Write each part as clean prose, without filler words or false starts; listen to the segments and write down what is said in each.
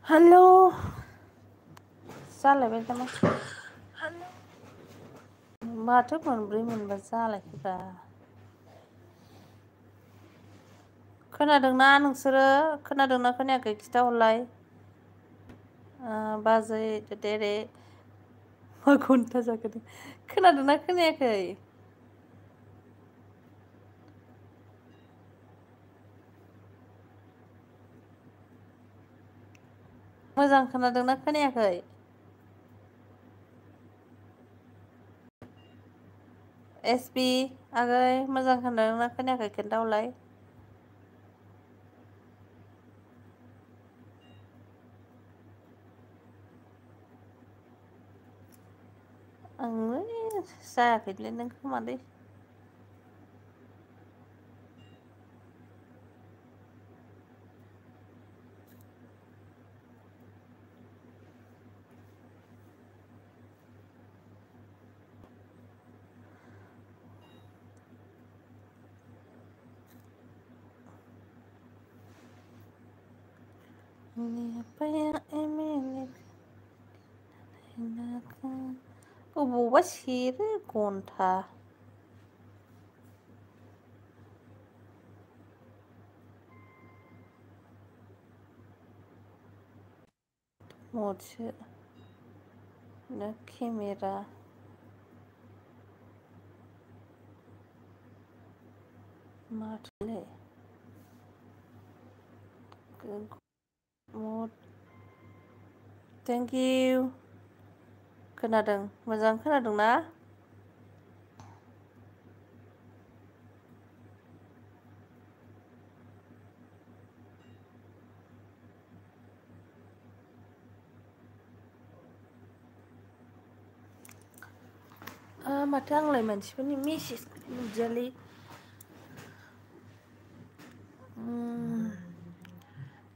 हेल' जालायबाय नामा माथो मोनब्रै मोनबा जालायखोब्रा खोनादोंना नोंसोरो खोनादोंना खोनायाखै खिथाहरलाय बाजै देरे मा घन्टा जाखो खोनादोंना खोनायाखै मोजां खोनादोंना खोनायाखै एसपि आगै मोजां खोनादोंना खोनायाखै खोन्थाहरलाय आंनो जायाखैलै नों खोमालै अबावबा सेरो घन्टा मदसो ना केमेरा माथोलै मद थेंक इउ खोनादों मोजां खोनादोंना माथो आंलाय मानसिफोरनि मेसेज नुजालै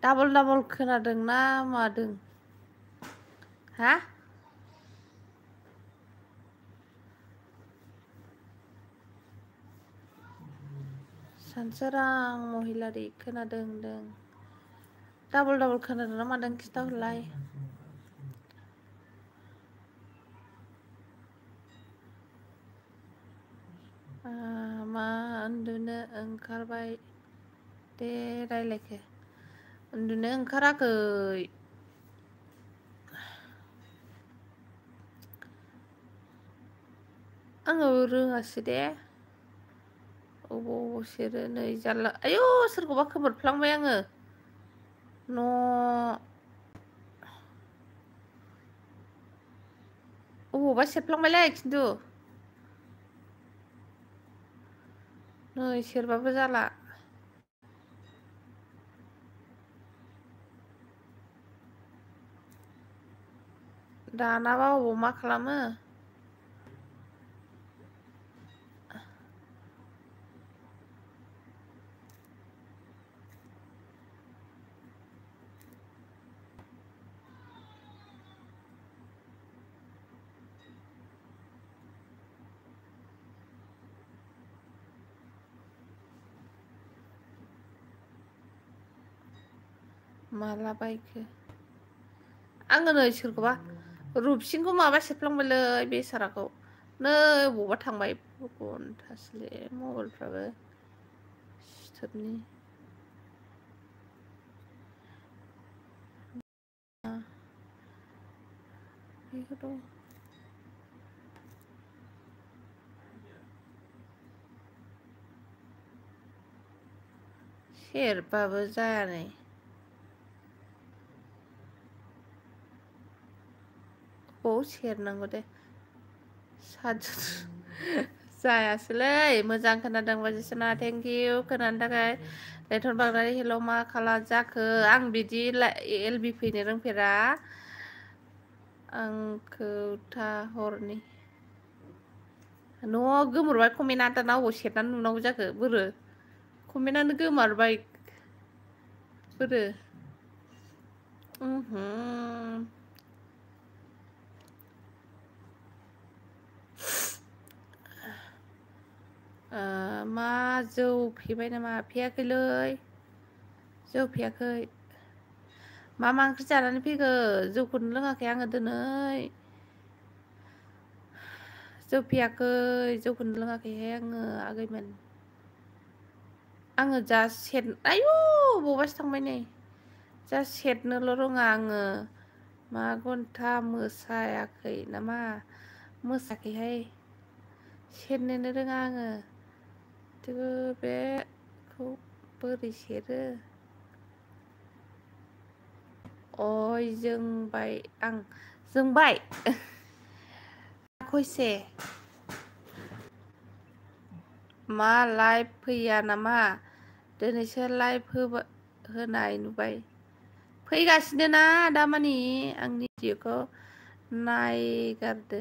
डाबल डाबल खोनादोंना मादों हा सानसोरां महिलारि खोनादों होनदों डाबल डाबल खोनादोंना मादों खिथाहरलाय मा उन्दुनो ओंखारबाय दे रायलायखो उन्दुनो ओंखाराखै आङो रोङासै दे अबाव सेरो नै जारला आयौ सोरखौबा खोमोरफ्लांबाय आङो न' अबावबा सेरफ्लांबायलै खिन्थु नै सेरबाबो जाला दानाबा अबाव मा खालामो माला बायखो आङो नै सोरखौबा रुपसिनखौ माबा सेरफ्लांबायलै बेसाराखौ नै बबावबा थांबाय घन्टासोले मबाइलफ्राबो सिथोबनि बेखौथ' सेरबाबो जाया नै अबाव सेरनांगौ दे जायासैलै मोजां खोनादों बायदिसिना थेंक इउ खोनानो थाखाय लेथर बांद्राय हेल' मा खाला जाखो आं बिदि एल बि फैनो रोंफेरा आंखौ हरनि न' गोमोरबाय कमेन्टआ दाना अबाव सेरनानै नुनांगौ जाखो बोरो कमेन्टआनो गोमारबाय बोरो मा जौ फेबाय नामा फेयाखैलै जौ फेयाखै मा ओंख्रि जानानै फैखो जौखौनो लोङाखै आङो दिनै जौ पियाखै जौखौनो लोङाखैहाय आङो आगैमोन आङो जा सेर आयु बबावबासो थांबाय नै जा सेरनोल' रोङा आङो मा घन्टा मोसायाखै नामा मोसाखैहाय सेरनोनो रोङा आङो थेवबो बेखौ बोरै सेरो अय जोंबाय आं जोंबाय खयसे मा लाइभ फैया नामा दिनैसो लाइभ होनाय नुबाय फैगासिनो ना दामानि आंनि भिडिअखौ नायगारदो